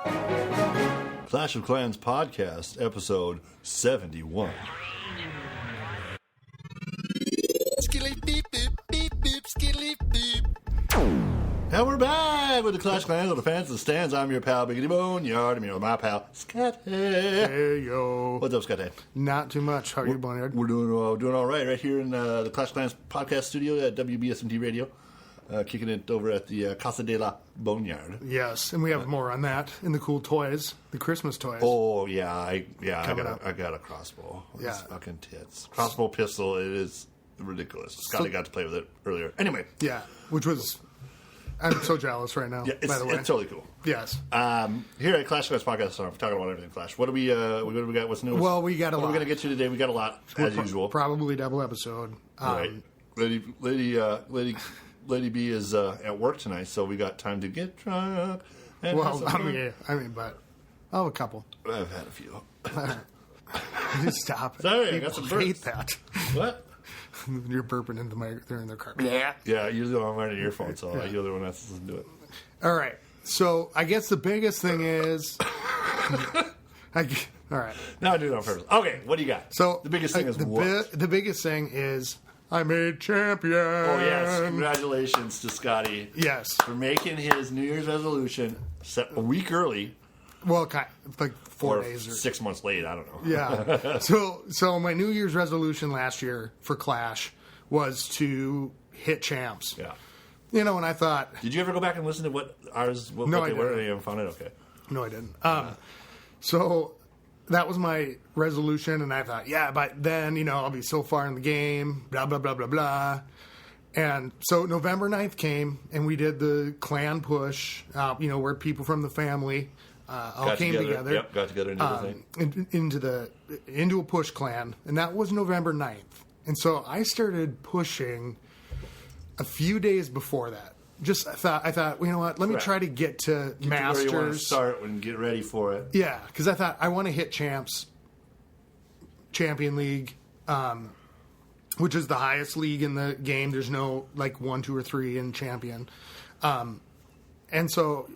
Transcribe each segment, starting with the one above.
Clash of Clans podcast, episode 71. And we're back with the Clash of Clans on the fans and stands. I'm your pal, Biggity Boneyard. I'm here with my pal, Scotty. Hey, yo. What's up, Scotty? Not too much. How are you, Boneyard? We're doing all right here in the Clash of Clans podcast studio at WBSMT Radio. Kicking it over at the Casa de la Boneyard. Yes, and we have more on that in the cool toys, the Christmas toys. Oh, yeah. I got a crossbow. Yeah. It's fucking tits. Crossbow pistol, it is ridiculous. Scotty got to play with it earlier. Anyway. Yeah, which was... I'm so jealous right now, Yeah, by the way. it's totally cool. Yes. Here at Clash of Clans Podcast, we're talking about everything Clash. What do we got? What's new? Well, we got a lot. What are we going to get to today? We got a lot, as usual. Probably double episode. Right. Lady B is at work tonight, so we got time to get drunk. And Well, I mean, but I'll have a couple. I've had a few. Stop it. Sorry, I People got some burps. hate that. What? You're burping into they're in their car. Yeah, usually I'm wearing an earphone, so you're the one that's listening to it. All right. So I guess the biggest thing is... all right. No, I do it on purpose. Okay, what do you got? So the biggest thing is what? The biggest thing is I made champion. Oh, yes. Congratulations to Scotty. Yes. For making his New Year's resolution a week early. Well, like 4 days or 6 months late. I don't know. Yeah. So my New Year's resolution last year for Clash was to hit champs. Yeah. You know, and I thought... Did you ever go back and listen to what ours... What No, they I were? didn't. You haven't found it? Okay. No, I didn't. So that was my resolution, and I thought, yeah, by then, you know, I'll be so far in the game, blah, blah, blah, blah, blah. And so November 9th came, and we did the clan push, where people from the family all came together. Yep, got together and did the thing. Into a push clan, and that was November 9th. And so I started pushing a few days before that. I thought, well, you know what? Let me try to get to Masters. Where you want to start and get ready for it. Yeah, because I thought I want to hit Champion League, which is the highest league in the game. There's no 1, 2, or 3 in Champion, and so.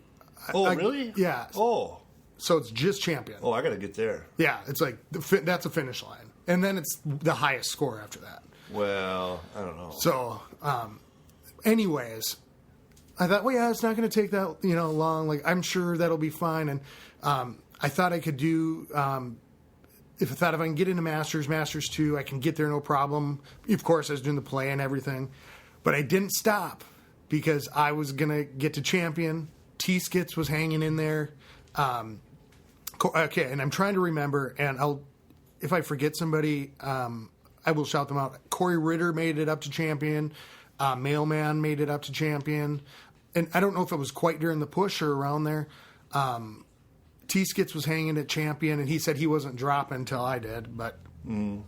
Really? Yeah. Oh. So it's just Champion. Oh, I got to get there. Yeah, it's like that's a finish line, and then it's the highest score after that. Well, I don't know. So, anyways, I thought, well, yeah, it's not going to take that long. Like, I'm sure that'll be fine. And I thought I could do. If I can get into Masters 2, I can get there no problem. Of course, I was doing the play and everything, but I didn't stop because I was going to get to Champion. T-Skits was hanging in there. Okay, and I'm trying to remember, and if I forget somebody, I will shout them out. Corey Ritter made it up to Champion. Mailman made it up to Champion. And I don't know if it was quite during the push or around there. T-Skits was hanging at Champion, and he said he wasn't dropping until I did, but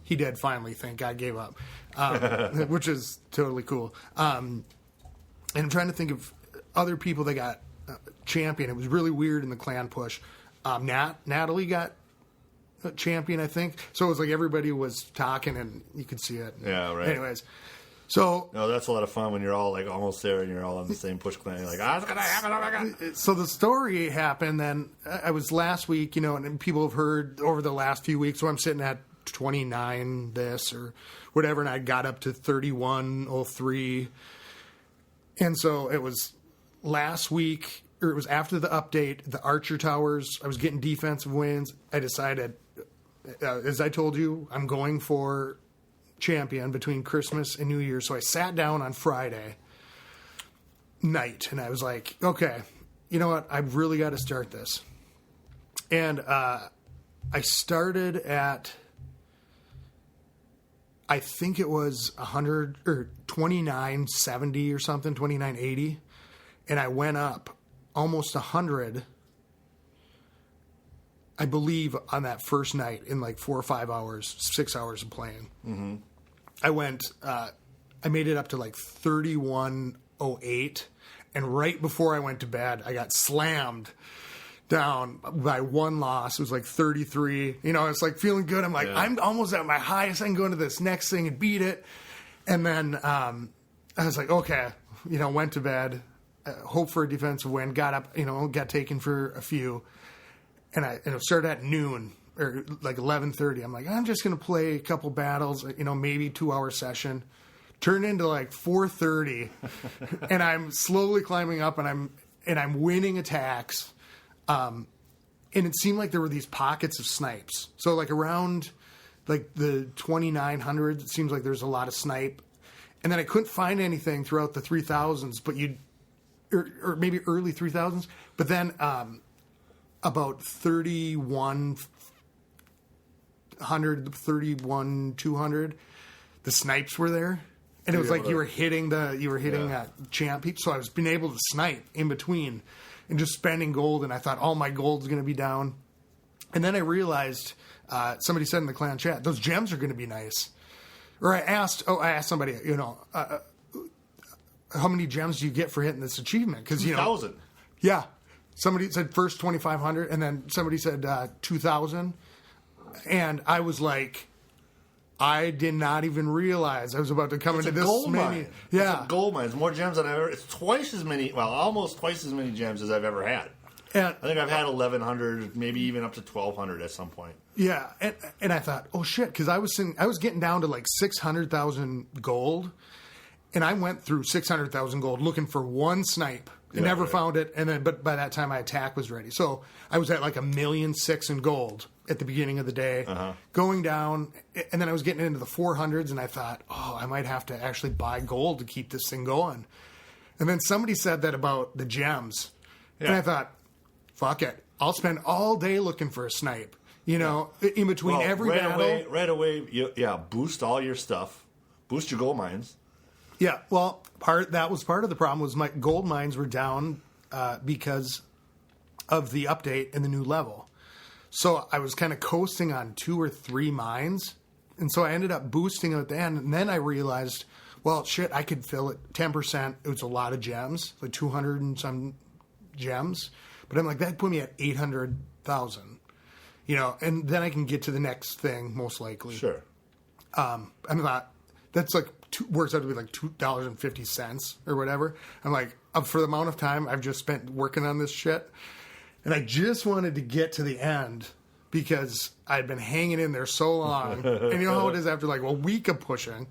he did finally think I gave up, which is totally cool. And I'm trying to think of other people that got Champion. It was really weird in the clan push. Natalie got Champion, I think. So it was like everybody was talking, and you could see it. Yeah, right. Anyways. So no, that's a lot of fun when you're all almost there and you're all on the same push clan. You're like, it's gonna happen! Oh my god! So the story happened. Then I was last week, and people have heard over the last few weeks. So I'm sitting at 29 this or whatever, and I got up to 3103. And so it was last week, or it was after the update. The Archer Towers. I was getting defensive wins. I decided, as I told you, I'm going for Champion between Christmas and New Year. So I sat down on Friday night and I was like, okay, you know what? I've really got to start this. And I started at, I think it was 100 or 2970 or something, 2980. And I went up almost 100, I believe, on that first night in 4 or 5 hours, 6 hours of playing. Mm-hmm. I made it up to 3108. And right before I went to bed, I got slammed down by one loss. It was 33. It's feeling good. I'm like, yeah. I'm almost at my highest. I can go into this next thing and beat it. And then I was like, okay, went to bed. hope for a defensive win. Got up, got taken for a few, and it started at noon or like 11:30. I'm like, I'm just gonna play a couple battles, maybe 2-hour session. Turned into like 4:30, and I'm slowly climbing up, and I'm winning attacks, and it seemed like there were these pockets of snipes. So like around like the 2900s, it seems like there's a lot of snipe. And then I couldn't find anything throughout the 3000s, but or maybe early 3000s. But then about 200, the snipes were there, and it was like you were hitting champ people. So I was being able to snipe in between, and just spending gold. And I thought all my gold's going to be down. And then I realized somebody said in the clan chat, those gems are going to be nice. Or I asked somebody, how many gems do you get for hitting this achievement? Because 2,000. Yeah, somebody said first 2,500, and then somebody said 2,000, and I was like, I did not even realize I was about to come into this many. Mine. Yeah, it's a gold mine. It's more gems than I've ever. It's twice as many. Well, almost twice as many gems as I've ever had. And I think I've had 1,100, maybe even up to 1,200 at some point. Yeah, and I thought, oh shit, because I was getting down to like 600,000 gold, and I went through 600,000 gold looking for one snipe. I never found it, but by that time my attack was ready. So I was at like 1.6 million in gold at the beginning of the day, going down, and then I was getting into the 400s, and I thought, oh, I might have to actually buy gold to keep this thing going. And then somebody said that about the gems, and I thought, fuck it, I'll spend all day looking for a snipe. In between every battle. Right away, boost all your stuff. Boost your gold mines. Yeah, well, that was part of the problem was my gold mines were down because of the update and the new level. So I was kind of coasting on 2 or 3 mines, and so I ended up boosting them at the end, and then I realized, well, shit, I could fill it 10%. It was a lot of gems, like 200 and some gems. But I'm like, that put me at 800,000. And then I can get to the next thing, most likely. Sure. I'm not, that's like, works out to be like $2.50 or whatever. I'm like, for the amount of time I've just spent working on this shit. And I just wanted to get to the end because I'd been hanging in there so long. And you know how it is after like a week of pushing.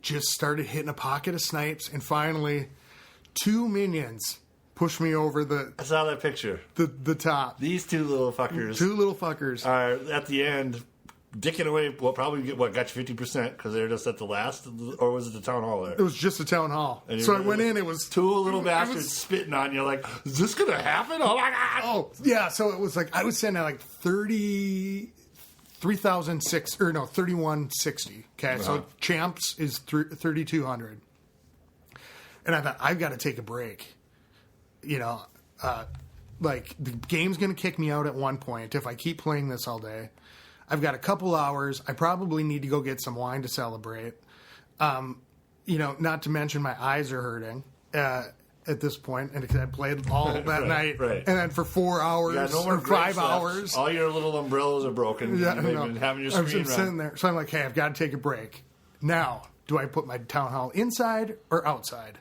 Just started hitting a pocket of snipes. And finally, 2 minions push me over I saw that picture. The top. These 2 little fuckers. 2 little fuckers are at the end dicking away. Got you 50% because they're just at the last, or was it the town hall there? It was just the town hall. So I went in. It was 2 little bastards spitting on you. Like, is this gonna happen? Oh my god! Oh yeah. So it was like I was sitting at like 3160. Okay, so champs is 3,200, and I thought I've got to take a break. Like the game's going to kick me out at one point if I keep playing this all day. I've got a couple hours. I probably need to go get some wine to celebrate. Not to mention my eyes are hurting at this point, and because I played all that night, right. And then for 4 hours or 5 hours, all your little umbrellas are broken. Yeah, You've been having your screen I'm sitting there, so I'm like, hey, I've got to take a break. Now, do I put my town hall inside or outside?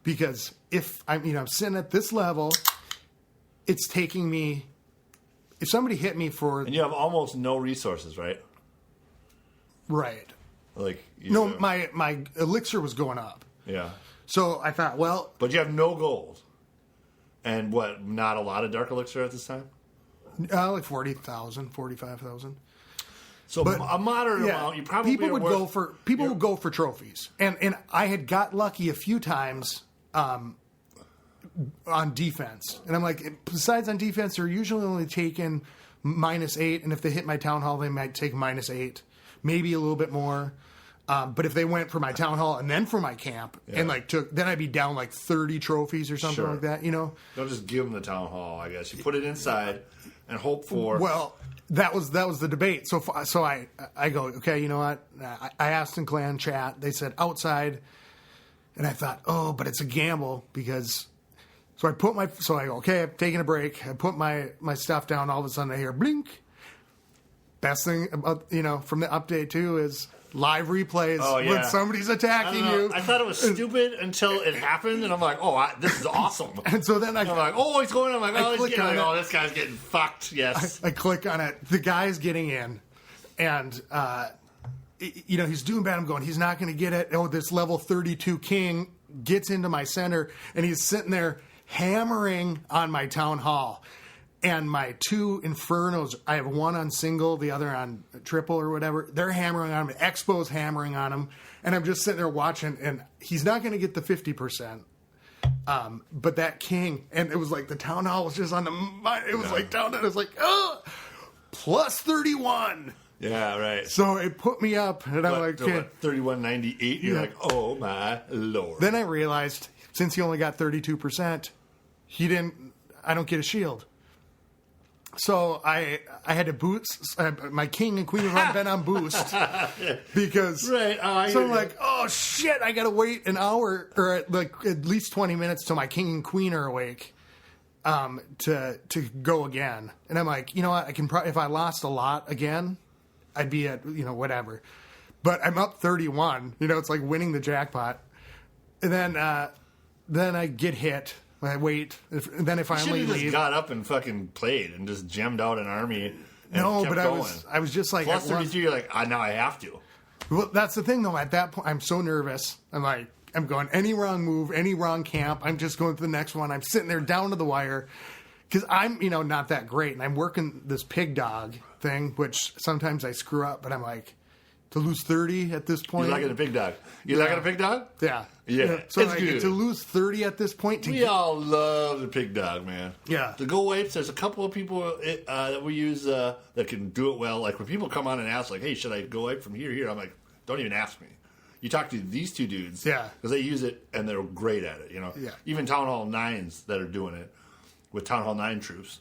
Because if I'm sitting at this level, it's taking me. If somebody hit me and you have almost no resources, right? Right. Like my elixir was going up. Yeah. So I thought, well, but you have no gold, and not a lot of dark elixir at this time. Like 40,000, 45,000. So a moderate amount. You probably people would go for trophies, and I had got lucky a few times. On defense, and I'm like, besides on defense, they're usually only taking -8, and if they hit my town hall, they might take -8, maybe a little bit more. But if they went for my town hall and then for my camp, and then I'd be down like 30 trophies or something like that. Don't just give them the town hall. I guess you put it inside and hope for. Well, that was the debate. So I go, okay, you know what? I asked in clan chat. They said outside. And I thought, oh, but it's a gamble because. So I go, okay, I'm taking a break. I put my stuff down. All of a sudden, I hear blink. Best thing about from the update too is live replays when somebody's attacking you. I thought it was stupid until it happened, and I'm like, oh, this is awesome. And so then I'm like, oh, he's going. I'm like, oh, this guy's getting fucked. Yes. I click on it. The guy's getting in, and he's doing bad. I'm going, he's not going to get it. Oh, this level 32 king gets into my center, and he's sitting there hammering on my town hall. And my two Infernos, I have one on single, the other on triple or whatever. They're hammering on him. Expo's hammering on him. And I'm just sitting there watching, and he's not going to get the 50%. But that king, and it was like the town hall was just on the, it was like down, it was like, plus 31. Yeah, right. So it put me up, and I'm like, 31.98. You're like, oh my Lord. Then I realized, since he only got 32%, I don't get a shield. So I had to boost. My king and queen have been on boost because. Right. So I'm like, oh shit! I gotta wait an hour or like at least 20 minutes till my king and queen are awake, to go again. And I'm like, you know what? I can if I lost a lot again, I'd be at whatever. But I'm up 31. It's like winning the jackpot. And then I get hit. I wait, and then I finally leave. Just got up and fucking played and just gemmed out an army. And no, kept but going. I was just like, plus 32. You're like, now I have to. Well, that's the thing though. At that point, I'm so nervous. I'm going any wrong move, any wrong camp. I'm just going to the next one. I'm sitting there down to the wire because I'm not that great, and I'm working this pig dog thing, which sometimes I screw up. But I'm like, to lose 30 at this point. You're liking a pig dog. You liking a pig dog? Yeah. Yeah. So to lose 30 at this point. We all love the pig dog, man. Yeah. The go wipes, there's a couple of people that we use that can do it well. Like when people come on and ask, like, hey, should I go wipe from here? I'm like, don't even ask me. You talk to these two dudes. Yeah. Because they use it and they're great at it, Yeah. Even Town Hall 9s that are doing it with Town Hall 9 troops.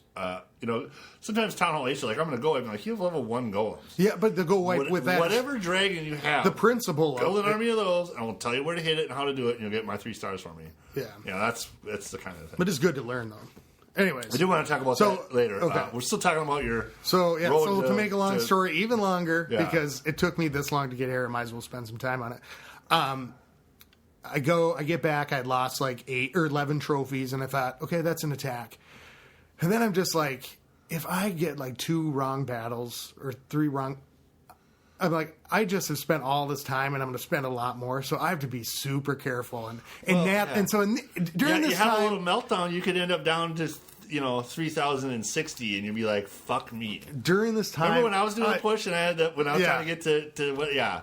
Sometimes Town Hall 8s are like, I'm going to go wipe. I'm like, you have level 1 golems. Yeah, but the go wipe with that. Whatever dragon you have. The principle build an army of those, and I'll tell you where to hit it and how to do it, and you'll get my 3 stars from me. Yeah. That's the kind of thing. But it's good to learn, though. Anyways. I do want to talk about that later. Okay. We're still talking about your... So to make a long story even longer, because it took me this long to get here, I might as well spend some time on it. I get back, I'd lost like 8 or 11 trophies, and I thought, okay, that's an attack. And then I'm just like, if I get like 2 wrong battles or 3 wrong, I'm like, I just have spent all this time and I'm going to spend a lot more, so I have to be super careful. And so during this you time, have a little meltdown, you could end up down to 3,060, and you'd be like, fuck me. During this time, remember when I was doing a push and I had that when I was trying to get to what? Yeah.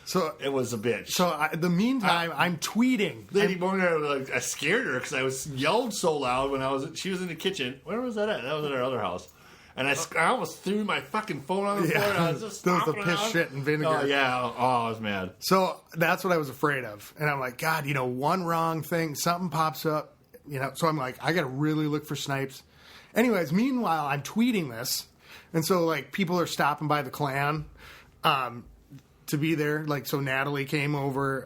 So it was a bitch. So the meantime, I'm tweeting. Lady Boneyard, I scared her because I was yelled so loud when she was in the kitchen. Where was that at? That was at our other house. And I almost threw my fucking phone on the floor. And I was just the piss, shit, and vinegar. Oh yeah. Oh, I was mad. So that's what I was afraid of. And I'm like, God, one wrong thing, something pops up. So I'm like, I got to really look for snipes. Anyways, meanwhile, I'm tweeting this, and so like people are stopping by the clan. To be there, like, so Natalie came over,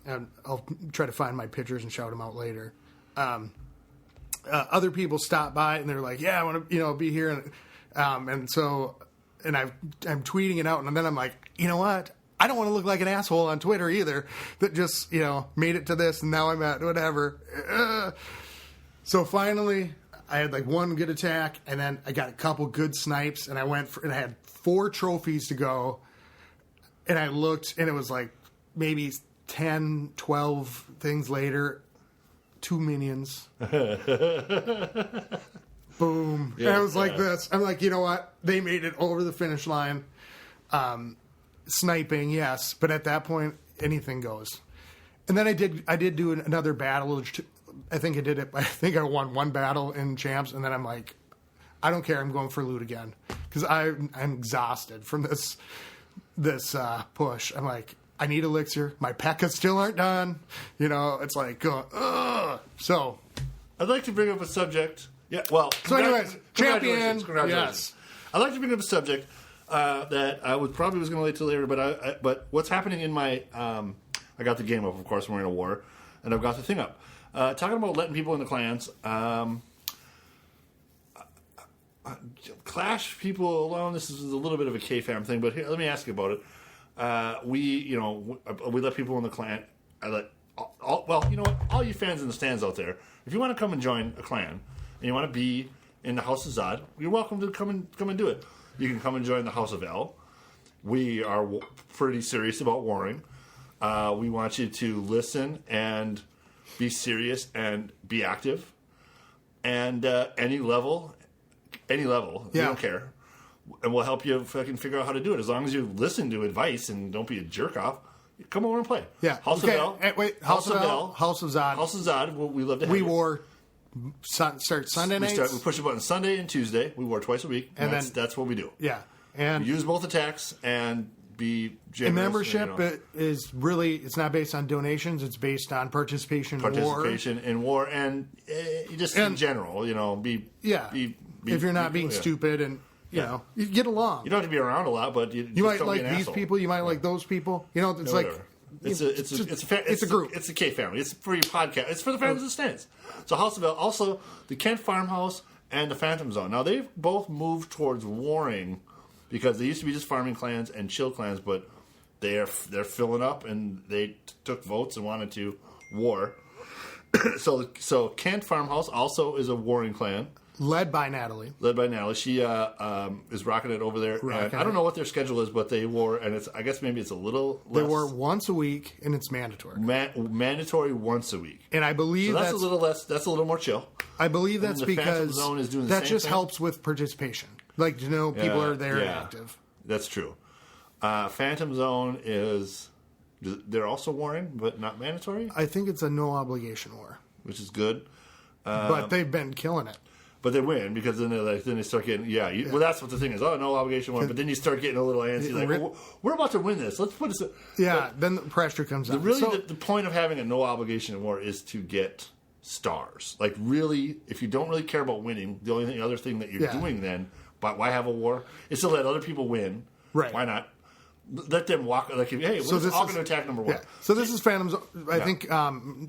and I'll try to find my pictures and shout them out later. Other people stopped by and they're like, yeah, I want to, be here. And I'm tweeting it out, and then I'm like, you know what? I don't want to look like an asshole on Twitter either that just, made it to this and now I'm at whatever. So finally I had like 1 good attack, and then I got a couple good snipes, and and I had 4 trophies to go. And I looked, and it was like maybe 10, 12 things later, 2 minions. Boom. Yeah, and I was like this. I'm like, you know what? They made it over the finish line. Sniping, yes. But at that point, anything goes. And then I did do another battle. I think I did it. I think I won 1 battle in champs, and then I'm like, I don't care. I'm going for loot again. Because I'm exhausted from this push. I'm like, I need elixir. My P.E.K.K.A still aren't done. It's like, ugh. So, I'd like to bring up a subject. Yeah, well. So anyways, champion. Congratulations. Yes. I'd like to bring up a subject that I probably was going to wait till later, but what's happening in my, I got the game up, of course, we're in a war, and I've got the thing up. Talking about letting people in the clans, Clash people alone. This is a little bit of a K-fam thing, but here, let me ask you about it. we let people in the clan. Well, you know what? All you fans in the stands out there, if you want to come and join a clan and you want to be in the House of Zod, you're welcome to come and do it. You can come and join the House of L. We are pretty serious about warring. We want you to listen and be serious and be active. And any level, we don't care. And we'll help you fucking figure out how to do it. As long as you listen to advice and don't be a jerk off, come over and play. Yeah. House of L. Wait, House of L. House of Zod. House of Zod. We love to have We you. wore start Sunday nights. We push a button Sunday and Tuesday. We wore twice a week. And that's what we do. Yeah. And we use both attacks and be generous. And membership is really, it's not based on donations. It's based on participation in war. And just in general, be if you're not being stupid and, you know, you get along. You don't have to be around a lot, but you might like these asshole. people. You might like those people. You know, it's like... It's a group. It's a K family. It's for your podcast. It's for the fans of the stands. So House of L, also the Kent Farmhouse and the Phantom Zone. Now they've both moved towards warring because they used to be just farming clans and chill clans, but they're filling up and they took votes and wanted to war. So Kent Farmhouse also is a warring clan. Led by Natalie. She is rocking it over there. I don't know what their schedule is, but they wore, and I guess maybe it's a little less. They wore once a week, and it's mandatory. Mandatory once a week. And I believe that's a little less. That's a little more chill. I believe that's because Zone is doing the that same just thing. helps with participation. Like, people are there and active. That's true. Phantom Zone is. They're also warring, but not mandatory. I think it's a no obligation war, which is good. But they've been killing it. But they win because then they start getting well. That's what the thing is. Oh, no obligation war. But then you start getting a little antsy. Like we're about to win this. Let's put this. Then the pressure comes on. The point of having a no obligation war is to get stars. Like really, if you don't really care about winning, the only other thing that you're doing then, but why have a war? Is to let other people win. Right? Why not? Let them walk. Like, hey, we're all going to attack number one. Yeah. So this is Phantom's. I think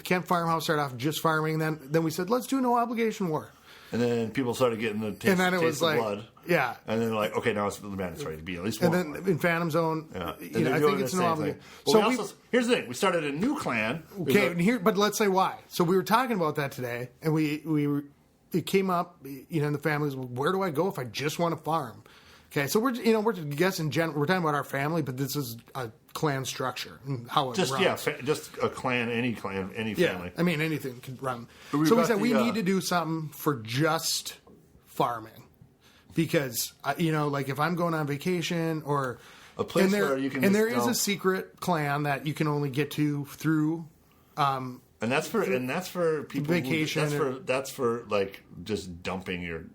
Kent Farmhouse started off just farming. Then we said let's do no obligation war. And then people started getting the taste, and then it was like, blood. Yeah. And then like, okay, now it's mandatory to be at least one. And then in Phantom Zone, I think it's no obligation. Well, here's the thing: we started a new clan. Okay, but let's say why. So we were talking about that today, and it came up, in the families. Where do I go if I just want to farm? Okay, so we're guessing. We're talking about our family, but this is a clan structure and how it runs. Just a clan, any family. Yeah, I mean anything can run. So we said we need to do something for just farming, because like if I'm going on vacation or a place where you can, and there is a secret clan that you can only get to through. And that's for people. Vacation. That's for like just dumping your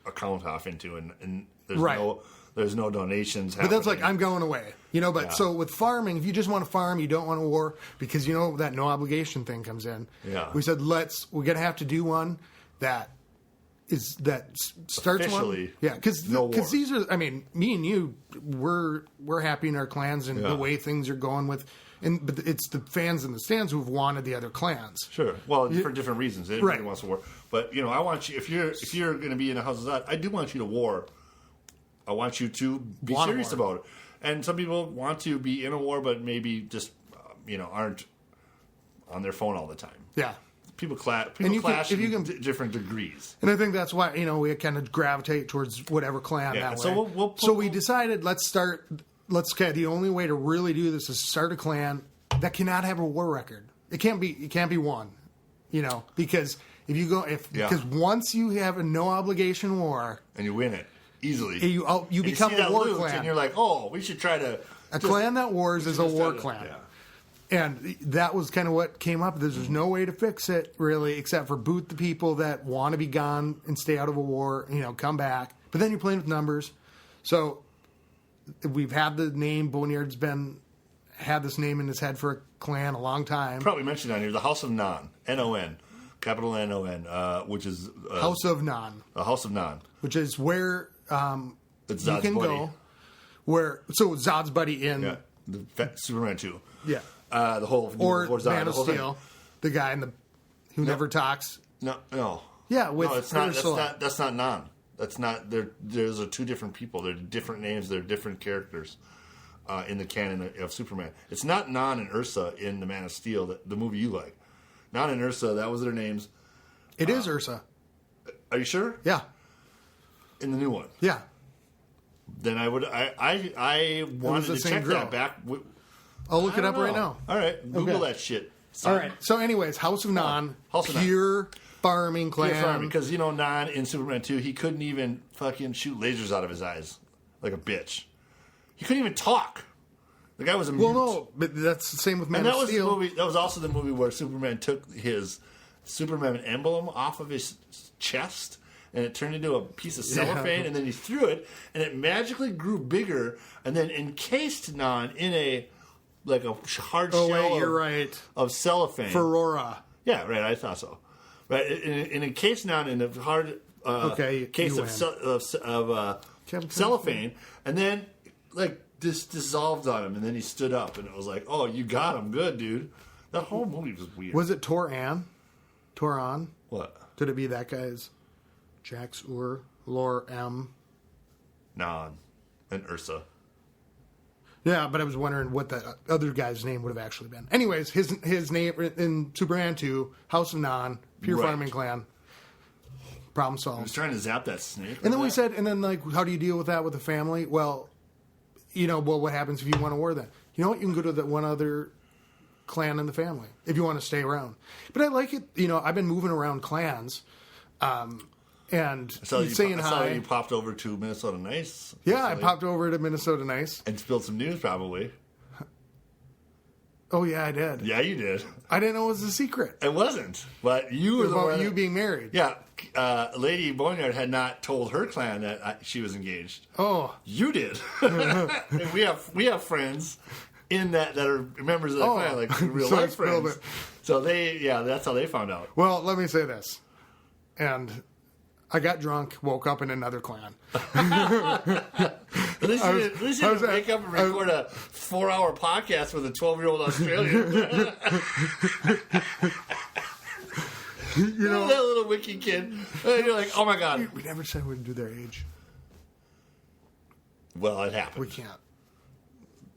account off into and there's there's no donations happening. But that's like I'm going away, so with farming, if you just want to farm, you don't want to war because that no obligation thing comes in. Yeah. We said we're going to have to do one that starts officially. One. Yeah, because these are me and you we're happy in our clans and the way things are going but it's the fans in the stands who've wanted the other clans. Sure. Well, for different reasons. Everybody wants to war. But, I want you, if you're going to be in a House of Zod, I do want you to war. I want you to be serious about it. And some people want to be in a war, but maybe just, aren't on their phone all the time. Yeah. People clash in different degrees. And I think that's why, we kind of gravitate towards whatever clan that way. So we decided the only way to really do this is start a clan that cannot have a war record. It can't be won, because because once you have a no obligation war and you win it easily, you become a war clan, and you're like, oh, we should try to clan that wars is a war clan. Yeah. And that was kind of what came up. There's no way to fix it really, except for boot the people that want to be gone and stay out of a war. Come back, but then you're playing with numbers, so. We've had the name. Boneyard's had this name in his head for a clan a long time. Probably mentioned on here the House of Non, N-O-N, capital N-O-N, which is House of Non. A House of Non, which is where it's you can buddy. Go. Zod's buddy in the Superman 2. Yeah, the whole Man of Steel, the guy who never talks. No. Yeah, with it's not. That's not Non. That's not. There's two different people. They're different names. They're different characters. in the canon of Superman. It's not Non and Ursa in the Man of Steel, the movie you like. Non and Ursa, that was their names. It is Ursa. Are you sure? Yeah. In the new one. Yeah. Then I wanted to check that back. I'll look it up right now. All right, Google that shit. All right. So, anyways, House of Non, pure farming clan. Pure farming, because Non in Superman 2, he couldn't even fucking shoot lasers out of his eyes like a bitch. He couldn't even talk. The guy was a mute. Well, no, but that's the same with Man of Steel. That was also the movie where Superman took his Superman emblem off of his chest, and it turned into a piece of cellophane, and then he threw it, and it magically grew bigger, and then encased Non in a hard shell of cellophane. Ferrora. Yeah, right, I thought so. Right, and encased Non in a hard case of cellophane, and then, this dissolved on him, and then he stood up, and it was like, oh, you got him good, dude. That whole movie was weird. Was it Toran? What? Could it be that guy's Jax Ur, Lor M? Non and Ursa. Yeah, but I was wondering what the other guy's name would have actually been. Anyways, his name in Superman 2, House of Non, pure farming clan. Problem solved. I was trying to zap that snake. And then we said, how do you deal with that with the family? Well, what happens if you want a war then? You know what? You can go to the one other clan in the family if you want to stay around. But I like it. I've been moving around clans, and saying hi. I saw you popped over to Minnesota Nice. Yeah, I popped over to Minnesota Nice and spilled some news, probably. Oh yeah, I did. Yeah, you did. I didn't know it was a secret. It wasn't, but you were the one. You being married. Yeah, Lady Boneyard had not told her clan that she was engaged. Oh, you did. And we have friends in that are members of the clan, like real life friends. So that's how they found out. Well, let me say this, and I got drunk, woke up in another clan. At least you didn't wake up and record a 4-hour podcast with a 12-year-old Australian. That little wiki kid. And you're like, oh my god. We never said we would do their age. Well, it happened. We can't.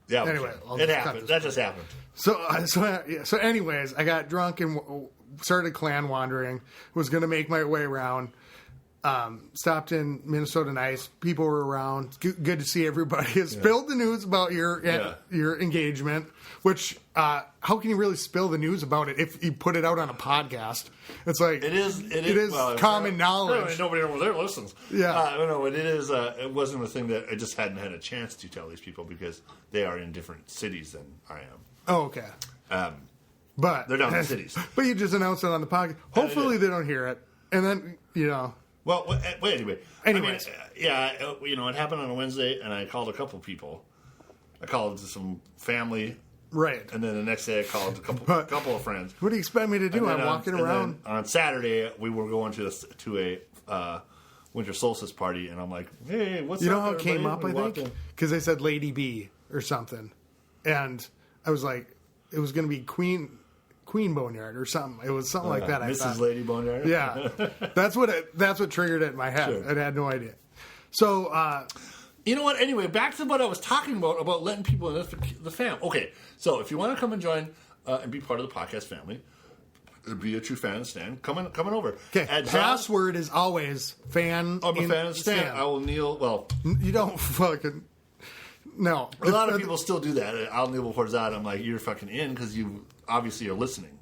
Yeah. Anyway, it happened. That just happened. So anyways, I got drunk and started clan wandering. Was going to make my way around. Stopped in Minnesota Nice. People were around. Good to see everybody. Spilled the news about your engagement. Which how can you really spill the news about it if you put it out on a podcast? It's like it is common knowledge. Nobody over there listens. Yeah, no, it is. It wasn't a thing that I just hadn't had a chance to tell these people because they are in different cities than I am. Oh, okay. But they're down in cities. But you just announced it on the podcast. Hopefully they don't hear it, and then Well, anyway. Anyways. It happened on a Wednesday, and I called a couple people. I called some family. Right. And then the next day I called a couple of friends. What do you expect me to do? I'm walking around. On Saturday, we were going to a winter solstice party, and I'm like, hey, what's up? You know how it came up, I think? Because they said Lady B or something. And I was like, it was going to be Queen Boneyard or something. It was something like that. I thought. Mrs. Lady Boneyard? Yeah. That's what triggered it in my head. Sure. I had no idea. So, you know what? Anyway, back to what I was talking about letting people in the fam. Okay, so if you want to come and join and be part of the podcast family, be a true fan of Stan, come on over. Okay, password is always fan. I'm a fan of Stan. I will kneel. Well, you don't fucking. No. A lot of people still do that. I'll kneel before Zod. I'm like, you're fucking in because you obviously are listening.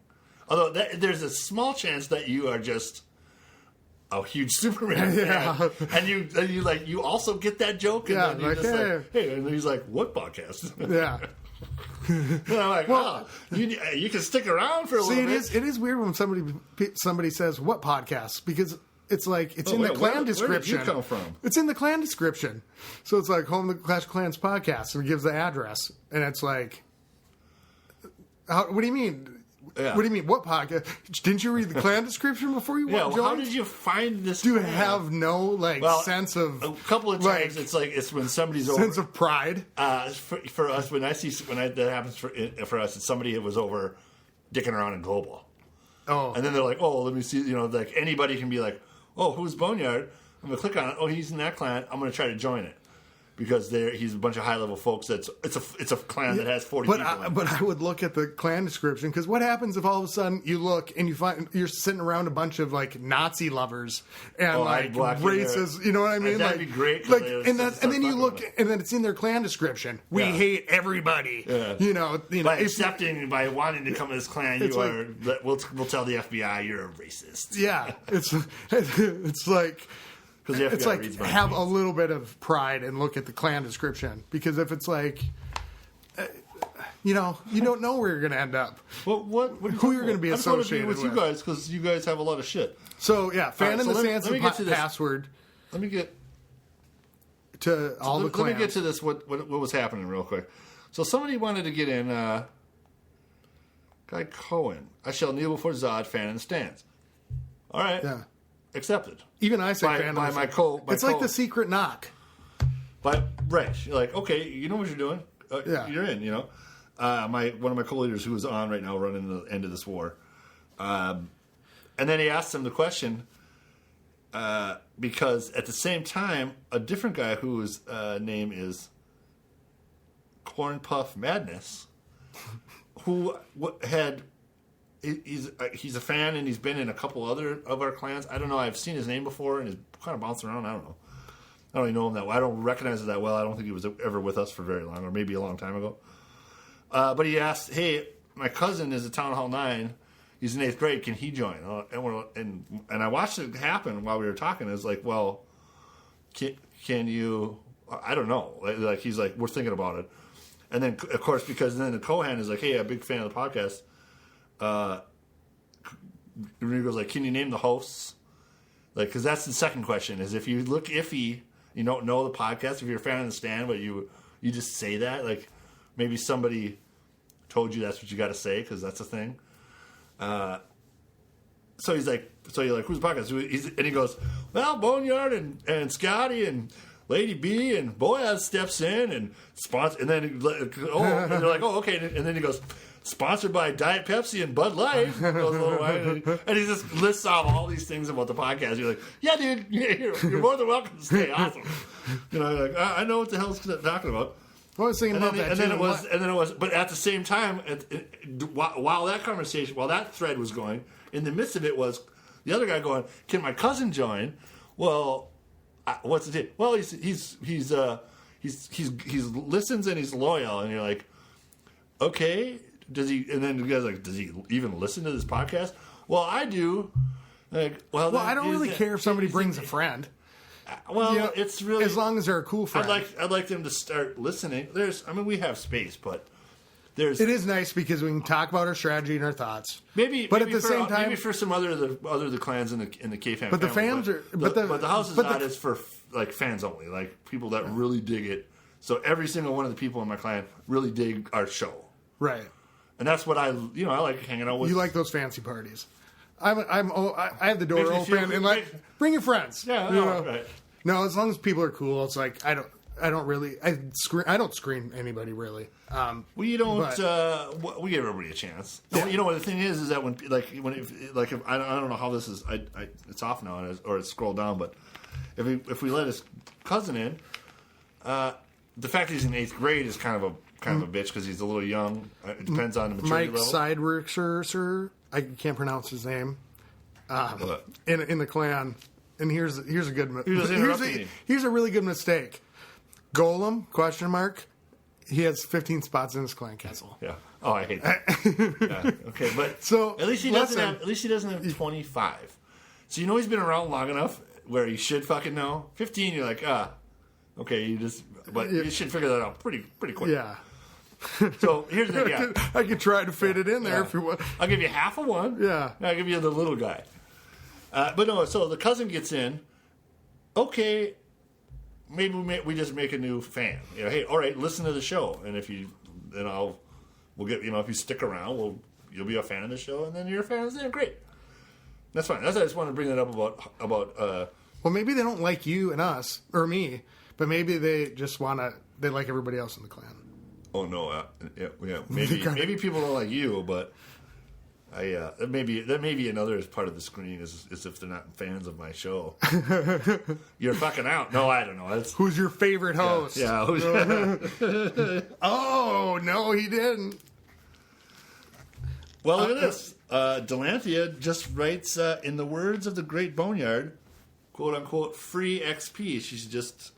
Although there's a small chance that you are just a huge Superman fan, and you also get that joke, and then you're just hey, and he's like, what podcast? Yeah. And I'm like, well, you can stick around for a little bit. It is weird when somebody says what podcast, because it's like it's in the clan description. Where did you come from? It's in the clan description, so it's like Home of the Clash Clans podcast, and it gives the address, and it's like, what do you mean? Yeah. What do you mean? What podcast? Didn't you read the clan description before you joined? How did you find this? Do you have no sense of a couple of times? It's when somebody's over sense of pride. For us, when that happens for us, it's somebody that was over dicking around in Global. Oh, and then they're like, oh, let me see. Like anybody can be like, oh, who's Boneyard? I'm gonna click on it. Oh, he's in that clan. I'm gonna try to join it. because he's a bunch of high level folks. It's a clan that has 40 people. But I would look at the clan description, because what happens if all of a sudden you look and you find you're sitting around a bunch of like Nazi lovers and like racist, you know what I mean? That'd be great. Like, and then you look and then it's in their clan description. We hate everybody. Yeah. You know, by accepting, by wanting to come to this clan, we'll tell the FBI you're a racist. Yeah, it's like. It's like have a little bit of pride and look at the clan description, because if it's like, you don't know where you're going to end up. Well, who you're going to be associated with? You guys, because you guys have a lot of shit. So yeah, fan in the stance of password. Let me get to all the clans. Let me get to this. What was happening real quick? So somebody wanted to get in. Guy Cohen. I shall kneel before Zod. Fan in the stands. All right. Yeah. Accepted. Even I say fan by my It's like the secret knock. Right. You're like, okay, you know what you're doing. You're in. You know, one of my co-leaders who is on right now, running the end of this war, and then he asked him the question because at the same time, a different guy whose name is Corn Puff Madness, who had. He's a fan, and he's been in a couple other of our clans. I don't know. I've seen his name before, and he's kind of bouncing around. I don't know. I don't even know him that well. I don't recognize it that well. I don't think he was ever with us for very long, or maybe a long time ago. But he asked, "Hey, my cousin is at Town Hall 9. He's in 8th grade. Can he join?" And I watched it happen while we were talking. It's like, well, can you? I don't know. Like he's like, we're thinking about it. And then, of course, because then the Cohan is like, "Hey, I'm a big fan of the podcast." He goes like, "Can you name the hosts?" Like, because that's the second question: is if you look iffy, you don't know the podcast. If you're a fan of the stand, but you just say that, like maybe somebody told you that's what you got to say because that's a thing. So he's like, so you're like, "Who's the podcast?" And he goes, "Well, Boneyard and Scotty and Lady B and Boaz steps in and sponsor." And then and they're like, "Oh, okay." And then he goes, "Sponsored by Diet Pepsi and Bud Light." And he just lists off all these things about the podcast. You're like, "Yeah, dude, you're more than welcome to stay." Awesome. You know, like, I know what the hell's talking about. I was thinking about that. And then it was. But at the same time, while that thread was going, in the midst of it was the other guy going, "Can my cousin join?" Well, what's the deal? Well, he listens and he's loyal, and you're like, okay. Does he? And then the guy's like, "Does he even listen to this podcast?" Well, I do. Like, well, I don't really care if somebody brings a friend. Well, it's really as long as they're a cool friend. I'd like them to start listening. We have space, but it is nice because we can talk about our strategy and our thoughts. But at the same time, maybe for some other of the clans in the K family. But the fans are. But the house is not is for like fans only, like people that really dig it. So every single one of the people in my clan really dig our show, right? And that's what I like hanging out with. You like those fancy parties. I have the door open and like bring your friends. Yeah, right. No, as long as people are cool, it's like I don't screen anybody really. We don't. We give everybody a chance. Yeah. You know what the thing is that when if I don't know how this is. It's off now or it's scrolled down, but if we let his cousin in, the fact that he's in 8th grade is kind of a bitch because he's a little young. It depends on the maturity level. Mike Sideworker, I can't pronounce his name. In the clan, and here's a good. Here's a really good mistake. Golem ? He has 15 spots in his clan castle. Yeah. Oh, I hate that. Yeah. Okay, but so at least he doesn't have 25. So he's been around long enough where you should fucking know. 15, you're like, okay, you should figure that out pretty quick. Yeah. So here's the thing. I could try to fit it in there if you want. I'll give you half of one. Yeah. I'll give you the little guy. But no, so the cousin gets in. Okay, maybe we just make a new fan. Hey, all right, listen to the show, and if you stick around, you'll be a fan of the show, and then you're a fan of the great. That's fine. I just wanted to bring that up about. Well, maybe they don't like you and us or me, but maybe they just they like everybody else in the clan. Oh no, yeah. Maybe people don't like you, but That may be another part of the screen is if they're not fans of my show. You're fucking out. No, I don't know. Who's your favorite host? Yeah. Oh, no, he didn't. Well, look at this. Delanthea just writes, in the words of the great Boneyard, quote unquote, free XP. She's just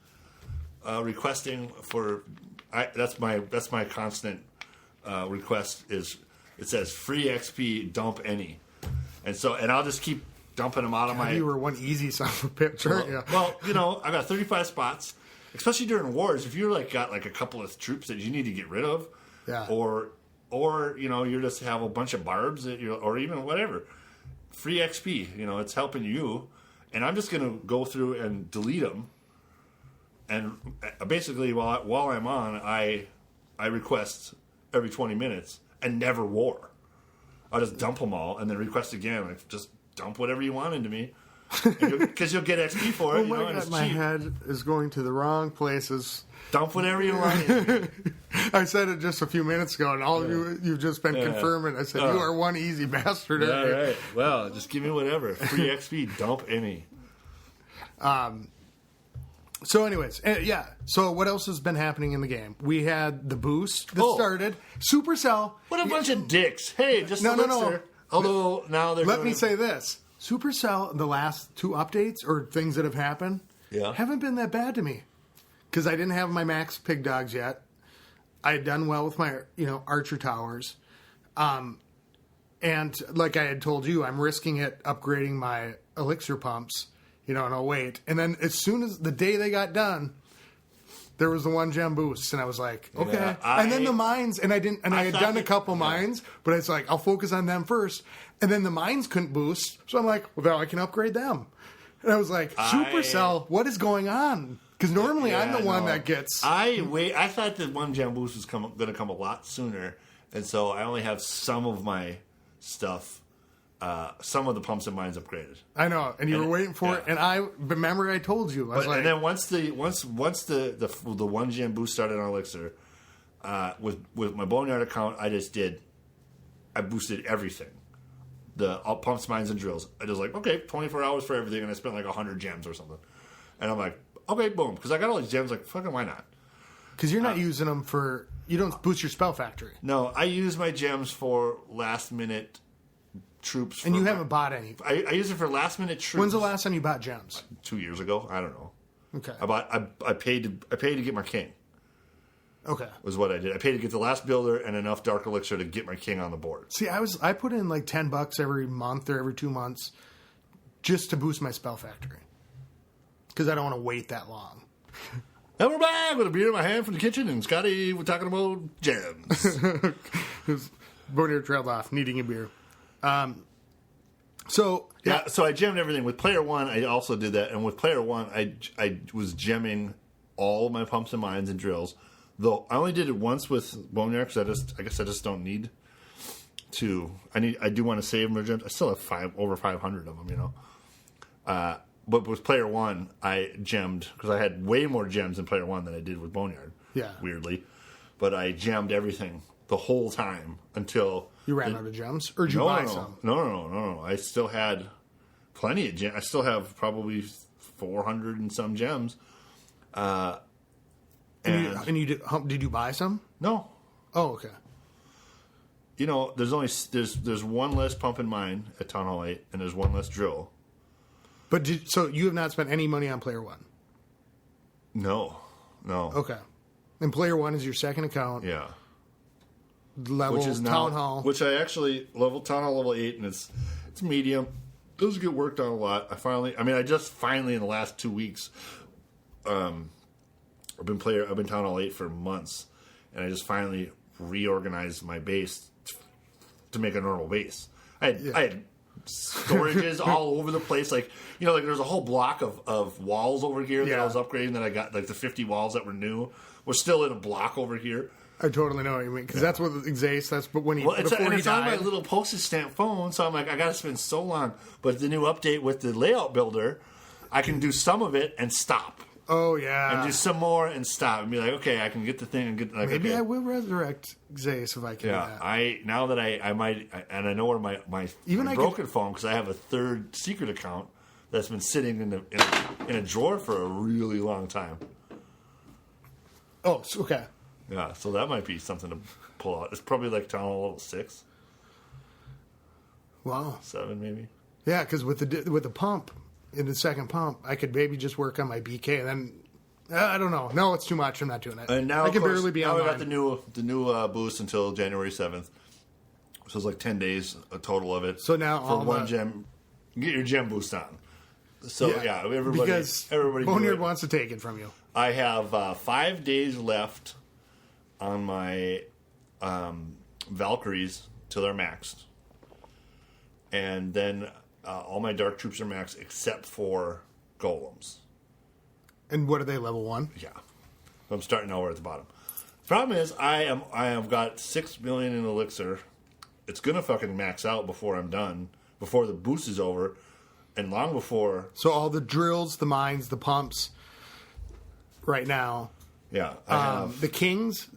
requesting for. That's my constant request is. It says free XP, dump any, and I'll just keep dumping them out of my. You were one easy son of a bitch, aren't you? Well, I got 35 spots, especially during wars. If you're got a couple of troops that you need to get rid of, yeah, or you just have a bunch of barbs or even whatever, free XP. It's helping you, and I'm just gonna go through and delete them, and basically while I'm on, I request every 20 minutes. And never war. I'll just dump them all and then request again. Just dump whatever you want into me, because you'll get XP for it. Oh my God, my head is going to the wrong places. Dump whatever you want. I said it just a few minutes ago, and all of you've just been confirming. I said you are one easy bastard. Yeah, right. Well, just give me whatever. Free XP. Dump any. So, anyways, So, what else has been happening in the game? We had the boost that started. Supercell. What a bunch of dicks. Hey, just no. Although now they're. Let me say this: Supercell, the last 2 updates or things that have happened, haven't been that bad to me, because I didn't have my max pig dogs yet. I had done well with my archer towers, and like I had told you, I'm risking it upgrading my elixir pumps. And I'll wait. And then as soon as the day they got done, there was the 1 gem boost, and I was like, okay. Yeah, and then the mines, and I had done a couple mines, but it's like I'll focus on them first. And then the mines couldn't boost, so I'm like, well, now I can upgrade them. And I was like, Supercell, what is going on? Because normally I'm the one that gets. I thought the 1 gem boost was going to come a lot sooner, and so I only have some of my stuff. Some of the pumps and mines upgraded. I know, and you were waiting for it. And I remember I told you. And then once the 1 gem boost started on Elixir, with my Boneyard account, I boosted everything, the pumps, mines, and drills. I was like, okay, 24 hours for everything, and I spent like 100 gems or something. And I'm like, okay, boom, because I got all these gems. Like, fucking, why not? Because you're not using them for. You don't boost your spell factory. No, I use my gems for last minute. Troops, and you haven't bought any. I use it for last minute troops. When's the last time you bought gems? 2 years ago. I don't know. Okay. I paid to get my king. Okay. Was what I did. I paid to get the last builder and enough dark elixir to get my king on the board. See, I put in like $10 every month or every 2 months just to boost my spell factory, because I don't want to wait that long. And we're back with a beer in my hand from the kitchen, and Scotty, we're talking about gems. Boneyard trailed off, needing a beer. So I gemmed everything. With player 1, I also did that, and with player 1, I was gemming all my pumps and mines and drills. Though I only did it once with Boneyard, because I guess I just don't need to. I do want to save my gems. I still have over 500 of them, But with player 1, I gemmed because I had way more gems in player 1 than I did with Boneyard. Yeah, weirdly, but I gemmed everything the whole time until. You ran out of gems? Or did you buy some? No. I still had plenty of gems. I still have probably 400 and some gems. And you did you buy some? No. Oh, okay. There's one less pump in mine at Town Hall 8, and there's one less drill. But so you have not spent any money on player 1? No. Okay. And player 1 is your second account. Yeah. Level Town Hall. Which I actually level Town Hall level 8, and it's medium. Those get worked on a lot. I just finally in the last 2 weeks, I've been Town Hall 8 for months, and I just finally reorganized my base to make a normal base. I had storages all over the place, like there's a whole block of walls over here that I was upgrading, that I got like the 50 walls that were new were still in a block over here. I totally know what you mean, because that's what Xace. That's when he it's on my little postage stamp phone, so I'm like, I got to spend so long. But the new update with the layout builder, I can do some of it and stop. Oh yeah. And do some more and stop and be like, okay, I can get the thing and get like. Maybe okay. I will resurrect Zayas if I can. Yeah, do that. now that I might, and I know where my broken phone, because I have a third secret account that's been sitting in a drawer for a really long time. Oh, okay. Yeah, so that might be something to pull out. It's probably like Town Hall level 6. Wow. 7 maybe. Yeah, because with the pump, in the second pump, I could maybe just work on my BK, and then I don't know. No, it's too much. I'm not doing it. And now, I can of course, barely be now online. we got the new boost until January 7th. So it's like 10 days a total of it. So now for one gem, get your gem boost on. So yeah, everybody because Boneyard wants to take it from you. I have 5 days left on my Valkyries till they're maxed, and then all my Dark Troops are maxed except for Golems. And what are they, level 1? Yeah, so I'm starting over at the bottom. The problem is I have got 6 million in elixir. It's gonna fucking max out before I'm done, before the boost is over, and long before. So all the drills, the mines, the pumps. Right now, Yeah, I have. the kings,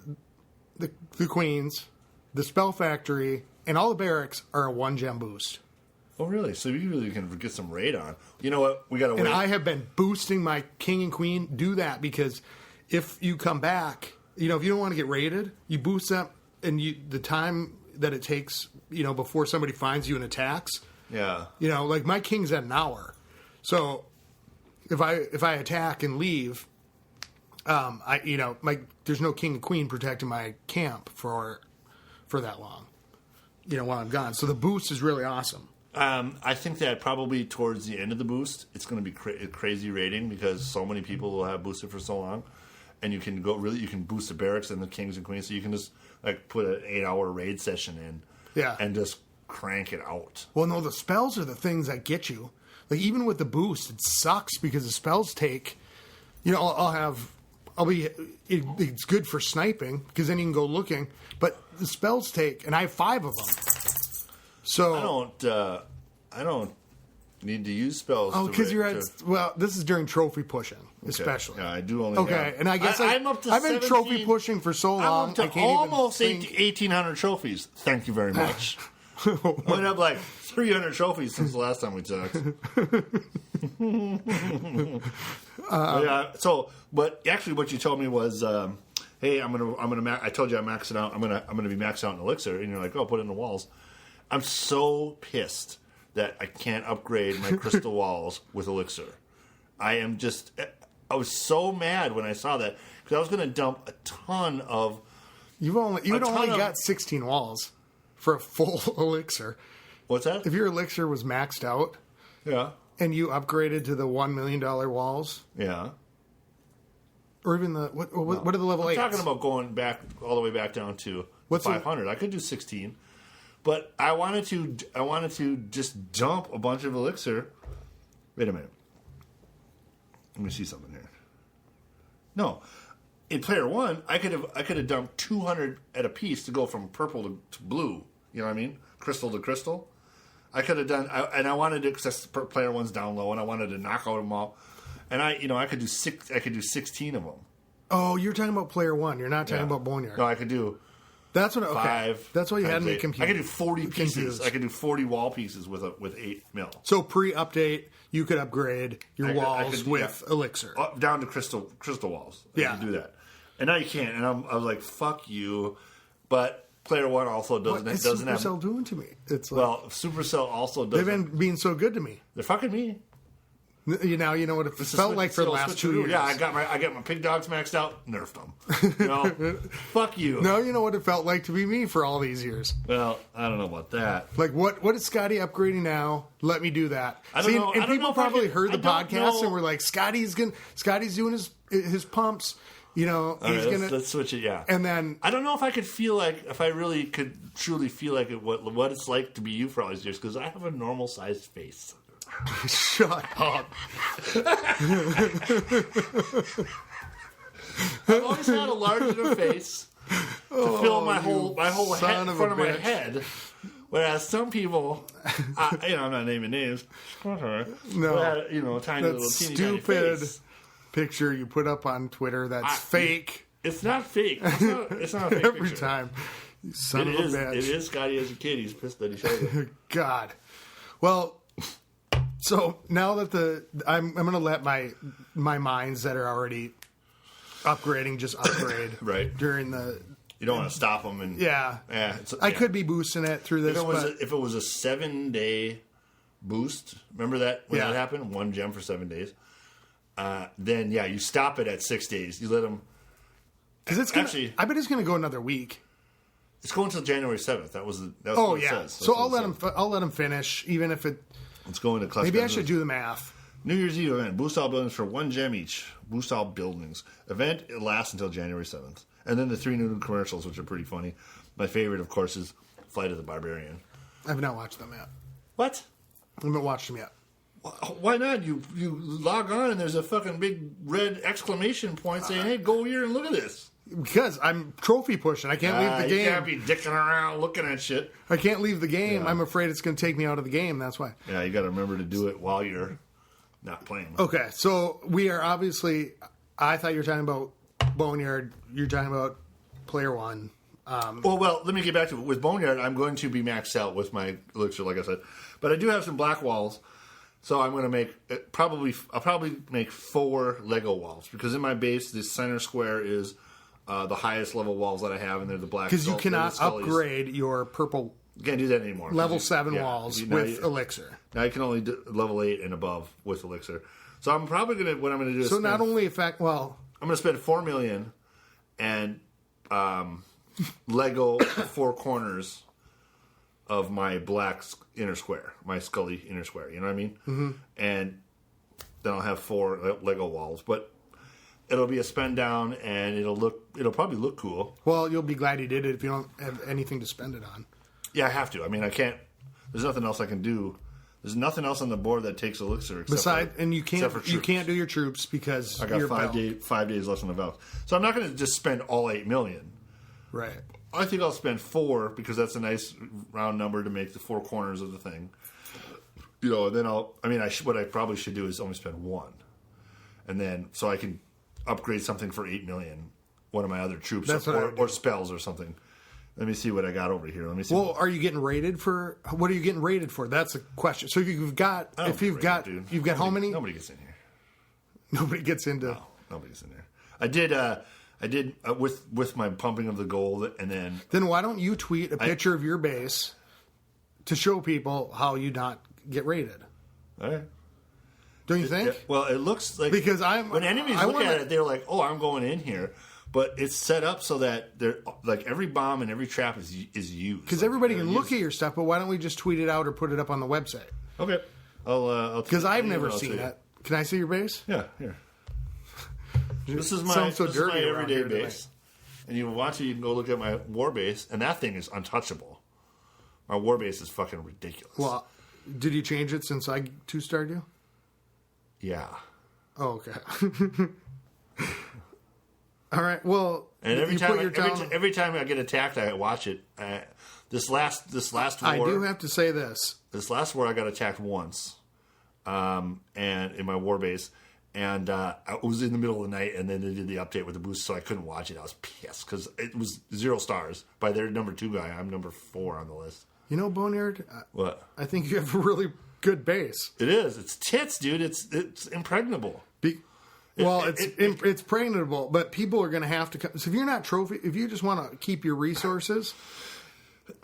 the queens, the spell factory, and all the barracks are a 1 gem boost. Oh, really? So you really can get some raid on. You know what? We got to wait. And I have been boosting my king and queen. Do that because if you come back, if you don't want to get raided, you boost them, and the time that it takes, before somebody finds you and attacks. Yeah. Like my king's at an hour, so if I attack and leave. There's no king and queen protecting my camp for that long, while I'm gone. So the boost is really awesome. I think that probably towards the end of the boost, it's going to be crazy raiding because so many people will have boosted for so long, and you can you can boost the barracks and the kings and queens, so you can just like put an 8-hour raid session in, and just crank it out. Well, no, the spells are the things that get you. Like even with the boost, it sucks because the spells take. It's good for sniping because then you can go looking. But the spells take, and I have 5 of them. So I don't need to use spells. Oh, because you're at. Well, this is during trophy pushing, especially. Yeah, I do only. Okay, and I guess I'm up to. I've been trophy pushing for so long. I'm up to I can't almost even think. 1,800 trophies. Thank you very much. I went up like 300 trophies since the last time we talked. But actually, what you told me was, "Hey, I'm gonna. I told you I'm maxing out. I'm gonna be maxed out in elixir." And you're like, "Oh, put it in the walls." I'm so pissed that I can't upgrade my crystal walls with elixir. I was so mad when I saw that because I was going to dump a ton of. You'd only got 16 walls for a full elixir. What's that? If your elixir was maxed out, yeah, and you upgraded to the $1 million walls, yeah, or even the what are the level 8s? I'm talking about going back all the way back down to 500. I could do 16, but I wanted to just dump a bunch of elixir. Wait a minute. Let me see something here. No, in player 1, I could have dumped 200 at a piece to go from purple to blue. You know what I mean? Crystal to crystal. I could have done, and I wanted to because player 1's down low, and I wanted to knock out them all. And I could do 16 of them. Oh, you're talking about player 1. You're not talking about Boneyard. No, I could do. That's what. Okay. 5. That's why you had me confused. I could do 40 pieces. Confused. I could do 40 wall pieces with 8 mil. So pre-update, you could upgrade your walls with elixir down to crystal walls. I could do that, and now you can't. And I was like, "Fuck you!" But player 1 also doesn't have. Supercell doing to me? It's like, Supercell also doesn't. They've been being so good to me. They're fucking me. You know what it felt like for the last 2 years. Yeah, I got my pig dogs maxed out, nerfed them. Fuck you. No, you know what it felt like to be me for all these years. Well, I don't know about that. Like what is Scotty upgrading now? Let me do that. I don't know. And people probably heard the podcast and were like, Scotty's doing his pumps. He's gonna. Let's switch it. Yeah. And then I don't know if I really could truly feel like what it's like to be you for all these years because I have a normal sized face. Shut up. I've always had a large enough face to fill my whole head, in front of my head. Whereas some people, I'm not naming names, No, had, tiny little teeny tiny face. picture you put up on Twitter that's fake. It's not fake. It's not a fake Every picture. time. You son of a bitch. It is Scotty as a kid. He's pissed that he showed it. God. Well, so now that I'm going to let my minds that are already upgrading just upgrade right during the. You don't want to stop them, and I could be boosting it through this. If it was a 7-day boost, remember that when that happened, 1 gem for 7 days. Then you stop it at 6 days. You let them. Because it's actually, I bet it's going to go another week. It's going until January 7th. That was what it says. So I'll let them finish, even if it. It's going to Clashy. Maybe I should do the math. New Year's Eve event. Boost all buildings for 1 gem each. Boost all buildings. Event lasts until January 7th. And then the 3 new commercials, which are pretty funny. My favorite, of course, is Flight of the Barbarian. I have not watched them yet. What? I haven't watched them yet. Why not? You log on and there's a fucking big red exclamation point saying, hey, go here and look at this. Because I'm trophy pushing. I can't leave the game. You can't be dicking around looking at shit. I can't leave the game. Yeah. I'm afraid it's going to take me out of the game. That's why. Yeah, you got to remember to do it while you're not playing. Okay, so we are obviously. I thought you were talking about Boneyard. You're talking about Player One. Well, let me get back to it. With Boneyard, I'm going to be maxed out with my elixir, like I said. But I do have some black walls, so I'm going to make I'll probably make 4 Lego walls because in my base, the center square is the highest level walls that I have, and they're the black. Because you cannot upgrade your purple. You can't do that anymore. Level 7 walls with elixir. Now you can only do level 8 and above with elixir. So I'm probably going to what I'm going to do is I'm going to spend $4 million and Lego 4 corners of my black inner square, my Scully inner square. You know what I mean? Mm-hmm. And then I'll have 4 Lego walls, but it'll be a spend down, and it'll probably look cool. Well, you'll be glad you did it if you don't have anything to spend it on. Yeah, I have to. I mean, I can't. There's nothing else I can do. There's nothing else on the board that takes elixir and you can't do your troops because I got 5 days left on the valve. So I'm not going to just spend all $8 million. Right. I think I'll spend 4 because that's a nice round number to make the 4 corners of the thing. You know, and then what I probably should do is only spend 1, and then so I can upgrade something for $8 million. One of my other troops or spells or something. Let me see what I got over here. Let me see. Well, are you getting rated for? What are you getting rated for? That's a question. So you've got how many? Nobody gets in here. Nobody gets into. No, nobody gets in there. I did with my pumping of the gold, and then. Then why don't you tweet a picture of your base to show people how you not get rated? All right. Don't you think? Well, it looks like because when enemies look at it, they're like, "Oh, I'm going in here." But it's set up so that they're like every bomb and every trap is used. Because everybody can look at your stuff, but why don't we just tweet it out or put it up on the website? Okay, I'll because I've never seen it. Can I see your base? Yeah, here. This is my everyday base, and you want to, you can go look at my war base, and that thing is untouchable. My war base is fucking ridiculous. Well, did you change it since I 2-starred you? Yeah. Oh, okay. All right. Well, and every time I get attacked, I watch it. This last war, I do have to say this. This last war, I got attacked once, and in my war base, and I was in the middle of the night, and then they did the update with the boost, so I couldn't watch it. I was pissed because it was 0 stars by their number 2 guy. I'm number 4 on the list. You know, Boneyard. What? I think you have a really good base. It is. It's tits, dude. It's impregnable. It's pregnable, but people are going to have to come. So if you're not trophy, if you just want to keep your resources,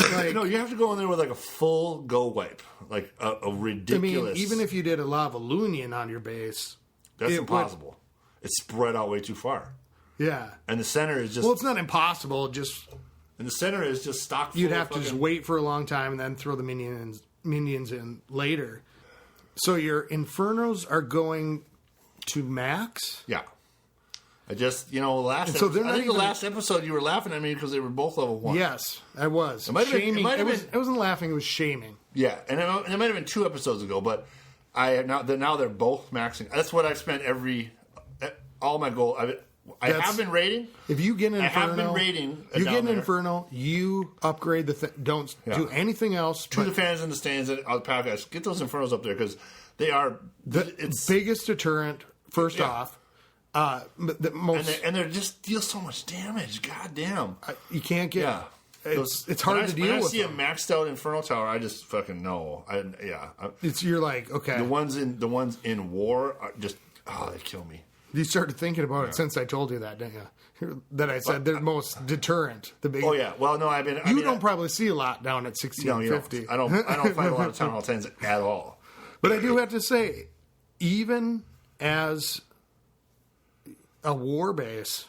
no, you have to go in there with like a full go wipe, like a ridiculous. I mean, even if you did a Lavalunian on your base, that's impossible. It's spread out way too far. Yeah, and the center is just. Well, it's not impossible. And the center is just stock. You'd have to just wait for a long time and then throw the minions in later. So your Infernos are going to max? Yeah. I just, the last episode you were laughing at me because they were both level 1. Yes, I was. It wasn't laughing, it was shaming. Yeah, and it might have been 2 episodes ago, but now they're both maxing. That's what I spent all my gold. I have been rating. If you get an Inferno, I have been rating. You get an Inferno, you upgrade the thing. Don't do anything else. To the fans in the stands and the podcast, get those Infernos up there because they are the biggest deterrent. First off, The most and they just deal so much damage. God damn. You can't get. Yeah. It's hard to deal with. When I see a maxed out Inferno Tower, I just fucking know. You're like, okay. The ones in war are just they kill me. You started thinking about it since I told you that, didn't you? That I said they're most deterrent. The big. Oh yeah. Well, no, You don't probably see a lot down at 1650. I don't find a lot of Town Hall 10s at all. But I do have to say, even as a war base,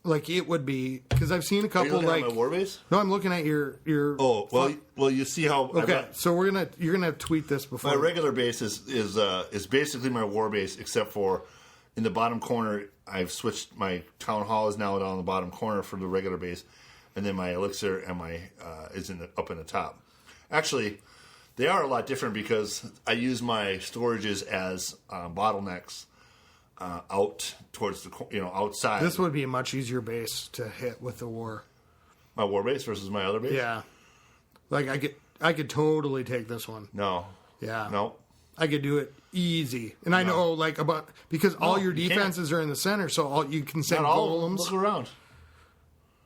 like it would be, because I've seen a couple Are you looking at my war base? No, I'm looking at your. Oh well, you see how. Okay, so you're gonna tweet this before. My regular base is basically my war base, except for in the bottom corner. I've switched my town hall is now down the bottom corner for the regular base, and then my elixir and my is up in the top. Actually, they are a lot different because I use my storages as bottlenecks out towards the outside. This would be a much easier base to hit with the war. My war base versus my other base. Yeah, like I could totally take this one. No. Yeah. No. I could do it easy, and I know because all your defenses are in the center, so all you can send Not all golems. Look around.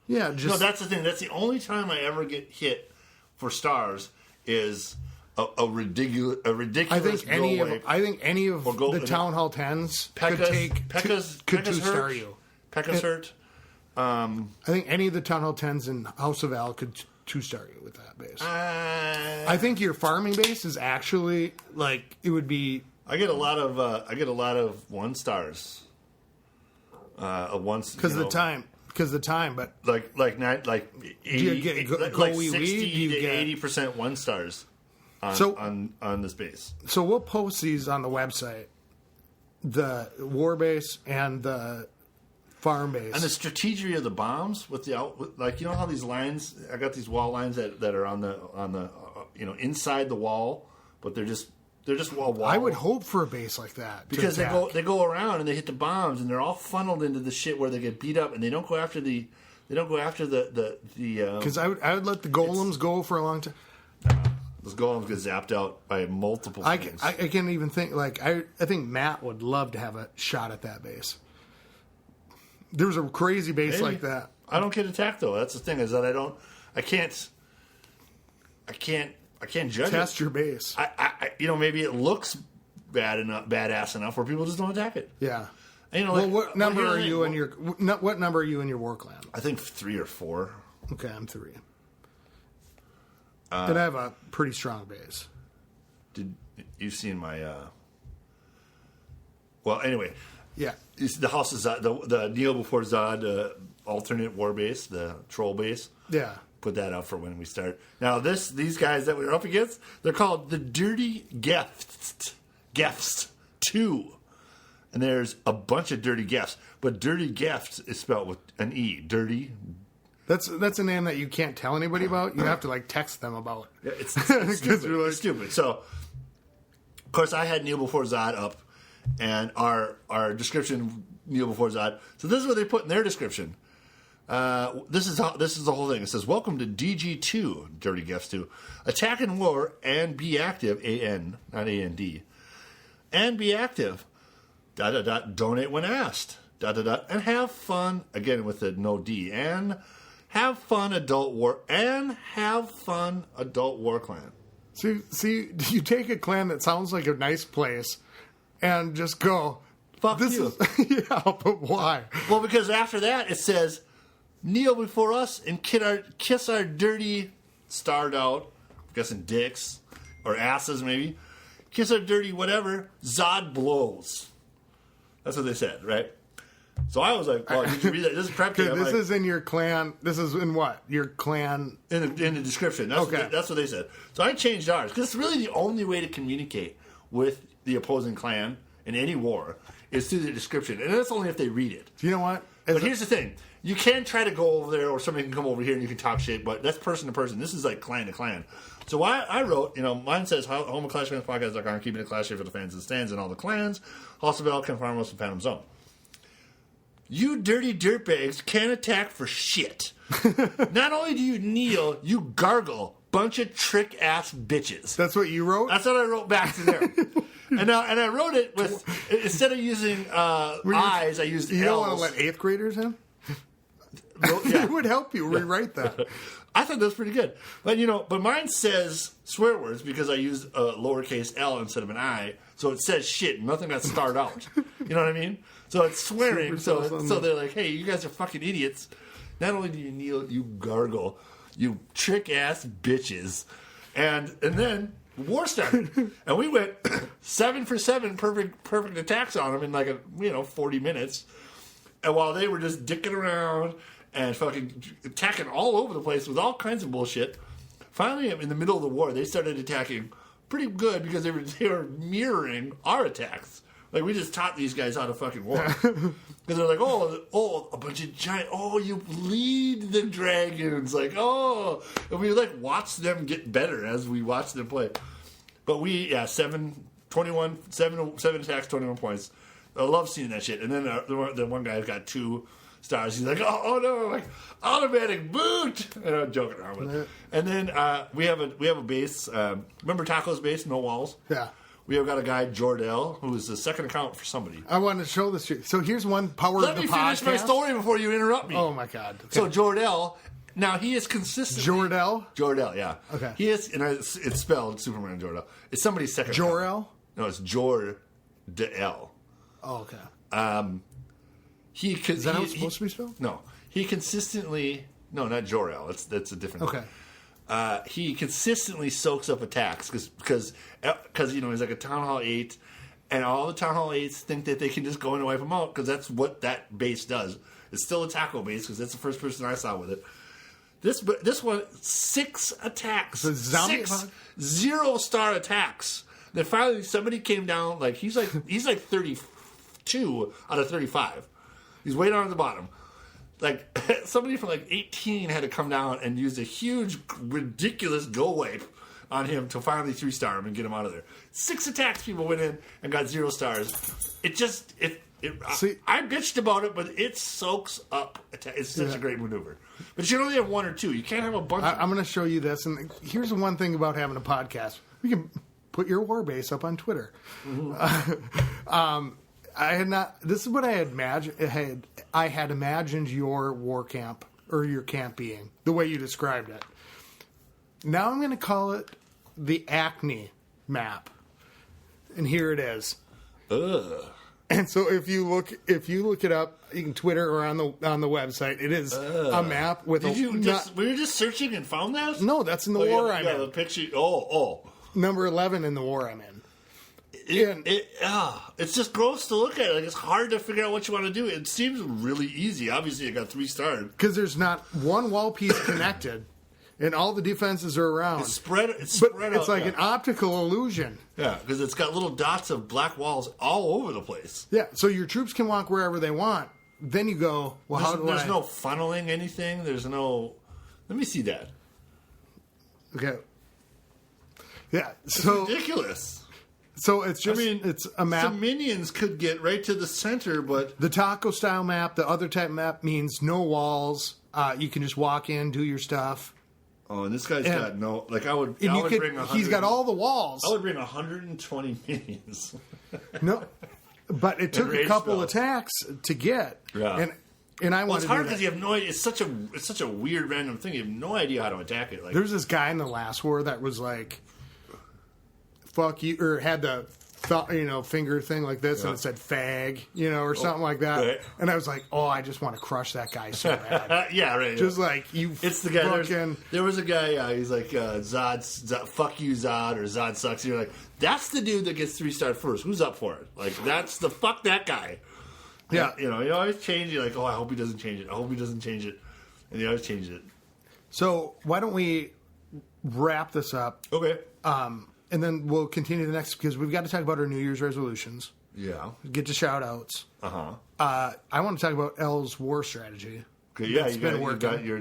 Yeah, just No, that's the thing. That's the only time I ever get hit for stars is a ridiculous. I think any of the Town Hall 10s could two-star you. Pekka's hurt. I think any of the Town Hall 10s in House of Al could two-star you with that base. I think your farming base is actually it would be. I get a lot of 1-stars. Because the time, but like 80, like 60 to 80% 1-stars on this base. So we'll post these on the website, the war base and the farm base, and the strategy of the bombs with how these lines. I got these wall lines that are on the inside the wall, but they're just wall. I would hope for a base like that because they go around and they hit the bombs and they're all funneled into the shit where they get beat up and they don't go after the because I would let the golems go for a long time. Those golems get zapped out by multiple things. I can't even think I think Matt would love to have a shot at that base. There was a crazy base like that. I don't get attacked though. That's the thing is that I can't judge Test your base. I maybe it looks badass enough where people just don't attack it. Yeah. And, what number are you in your war clan? I think 3 or 4. Okay, I'm 3. And I have a pretty strong base. You've seen my? Well, anyway. Yeah. The house is the Kneel Before Zod alternate war base, the troll base. Yeah. Put that out for when we start. Now these guys that we're up against, they're called the Dirty Gefts 2. And there's a bunch of Dirty Gefts, but Dirty Gefts is spelled with an E. Dirty. That's a name that you can't tell anybody about. You have to text them about. Yeah, it's stupid. It's stupid. So, of course, I had Kneel Before Zod up, and our description Kneel Before Zod. So this is what they put in their description. This is the whole thing. It says, "Welcome to DG2, Dirty Gefts 2. Attack and war and be active. AN, not AND. And be active. ... Donate when asked. ... And have fun." Again with the no D. And have fun adult war. And have fun adult war clan. See, you take a clan that sounds like a nice place, and just go. Fuck you. Yeah, but why? Well, because after that it says, "Kneel before us and kiss our dirty," starred out, I'm guessing dicks or asses maybe. "Kiss our dirty whatever, Zod blows." That's what they said, right? So I was like, "Well, did you read that? This is prep kit." This is in your clan. This is in what? Your clan in the description. That's okay. That's what they said. So I changed ours because it's really the only way to communicate with the opposing clan in any war is through the description, and that's only if they read it. You know what? But here's the thing. You can try to go over there, or somebody can come over here and you can talk shit, but that's person to person. This is like clan to clan. So I wrote, mine says, "Home of Clashy Fans Podcast.com, keeping it classy for the fans and stands in all the clans. House of L, Ken Farmhouse, and Phantom Zone. You dirty dirtbags can't attack for shit. Not only do you kneel, you gargle. Bunch of trick-ass bitches." That's what you wrote? That's what I wrote back to there. And I wrote it with, instead of using I's, I used L's. You don't want to let 8th graders in? Yeah. It would help you rewrite that. I thought that was pretty good. But mine says swear words because I used a lowercase L instead of an I. So it says shit. Nothing got starred out. You know what I mean? So it's swearing. So they're like, hey, you guys are fucking idiots. Not only do you kneel, you gargle. You trick-ass bitches. And then war started. And we went 7 for 7 perfect attacks on them in like 40 minutes. And while they were just dicking around and fucking attacking all over the place with all kinds of bullshit, finally in the middle of the war, they started attacking pretty good because they were mirroring our attacks. Like, we just taught these guys how to fucking war. Because they're like, oh, a bunch of giant, you lead the dragons. Like, oh. And we, watch them get better as we watch them play. But 7 attacks, 21 points. I love seeing that shit. And then the one guy's got 2 stars. He's like, oh no, like, automatic boot. And I'm joking around with it. And then we have a base. Remember Taco's base, no walls? Yeah. We have got a guy, Jordell, who is the second account for somebody. I wanted to show this to you. So here's one power Let of the podcast. me finish my story before you interrupt me. Oh, my God. Okay. So Jordell, now he is consistent. Jordell, yeah. Okay. He is, and it's spelled Superman Jordell. It's somebody's second Jor-El? account. No, it's Jordell. Oh, okay. Is that how it's supposed to be spelled? No. He consistently... No, not Jor-El. That's a different... Okay. He consistently soaks up attacks because he's like a Town Hall 8, and all the Town Hall 8s think that they can just go in and wipe them out because that's what that base does. It's still a tackle base because that's the first person I saw with it. This one, 6 attacks. So 6 0-star attacks. Then finally somebody came down, he's like 32 out of 35. He's way down at the bottom. Somebody from 18 had to come down and use a huge, ridiculous go wipe on him to finally 3-star him and get him out of there. 6 attacks, people went in and got 0 stars. I bitched about it, but it soaks up. It's such a great maneuver. But you should only have 1 or 2. You can't have a bunch. I'm going to show you this, and here's the one thing about having a podcast: we can put your war base up on Twitter. Mm-hmm. I had not. This is what I had imagined. I had imagined your war camp or your camp being the way you described it. Now I'm going to call it the Acne map, and here it is. Ugh. And so if you look it up, you can Twitter or on the website. It is a map with. Were you just searching and found that? No, that's in the war I'm in. The picture. Oh. Number 11 in the war I'm in. It's just gross to look at. It's hard to figure out what you want to do. It seems really easy. Obviously, it got 3 stars because there's not one wall piece connected, and all the defenses are around. It's spread out. It's like an optical illusion. Yeah, because it's got little dots of black walls all over the place. Yeah, so your troops can walk wherever they want. Then you go, well, there's no funneling anything. There's no. Let me see that. Okay. Yeah, it's ridiculous. So it's just, it's a map. Some minions could get right to the center, but... The taco style map, the other type map means no walls. You can just walk in, do your stuff. Oh, and this guy's got no... I would bring 100... He's got all the walls. I would bring 120 minions. No, but it took a couple attacks to get. Yeah. And I it's hard because you have no idea. It's such a weird random thing. You have no idea how to attack it. There was this guy in the last war that was like... fuck you, or had the finger thing like this, and it said fag, or something like that. Right. And I was like, I just want to crush that guy so bad. Yeah, right. Just like you. It's the guy. There was a guy. He's like Zod, fuck you, Zod, or Zod sucks. And you're like, that's the dude that gets 3-star first. Who's up for it? That's the fuck that guy. Yeah, and, you always change it. I hope he doesn't change it. I hope he doesn't change it. And he always changes it. So why don't we wrap this up? Okay. And then we'll continue the next, because we've got to talk about our New Year's resolutions. Yeah. Get to shout-outs. Uh-huh. I want to talk about L's war strategy. Okay, yeah, you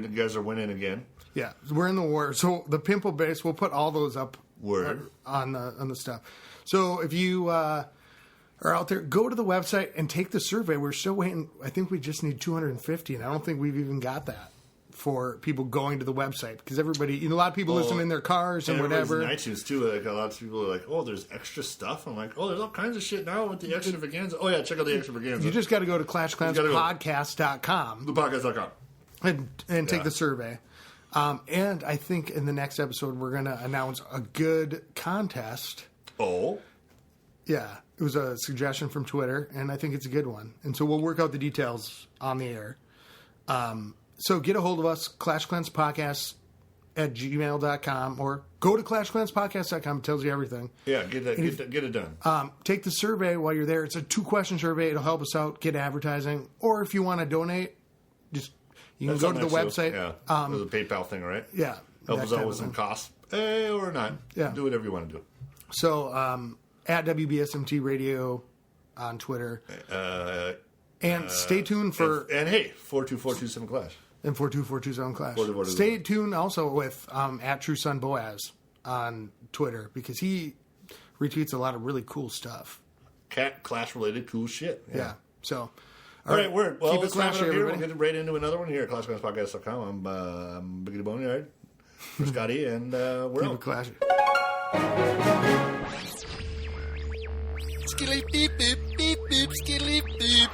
guys are winning again. Yeah, we're in the war. So the Pimple base, we'll put all those up on the stuff. So if you are out there, go to the website and take the survey. We're still waiting. I think we just need 250, and I don't think we've even got that for people going to the website because everybody, a lot of people listen in their cars and whatever. In iTunes too. Like a lot of people are like, "Oh, there's extra stuff." I'm like, "Oh, there's all kinds of shit now with the extravaganza." Oh yeah, check out the extravaganza. You just got to go to ClashClansPodcast.com. Thepodcast.com and take the survey. And I think in the next episode we're going to announce a good contest. Oh. Yeah, it was a suggestion from Twitter, and I think it's a good one. And so we'll work out the details on the air. So get a hold of us, ClashClansPodcast@gmail.com, or go to ClashClansPodcast.com. It tells you everything. Yeah, get it done. Take the survey while you're there. It's a 2-question survey. It'll help us out, get advertising. Or if you want to donate, you can go to the website. Yeah, there's a PayPal thing, right? Yeah. Help us out with some costs. Or not. Yeah. Do whatever you want to do. So, at WBSMT Radio on Twitter. And stay tuned for... And hey, 42427 Clash. And 42427 Clash. 42427. Stay tuned also with at True Son Boaz on Twitter because he retweets a lot of really cool stuff. Clash-related cool shit. Yeah. So... All right, word. Well, let's wrap it up here. Everybody. We'll get right into another one here at ClashClansPodcast.com. I'm Scotty and Boneyard for Scotty, and we're Keep out. it Clashy. Skilly beep beep beep beep skilly beep.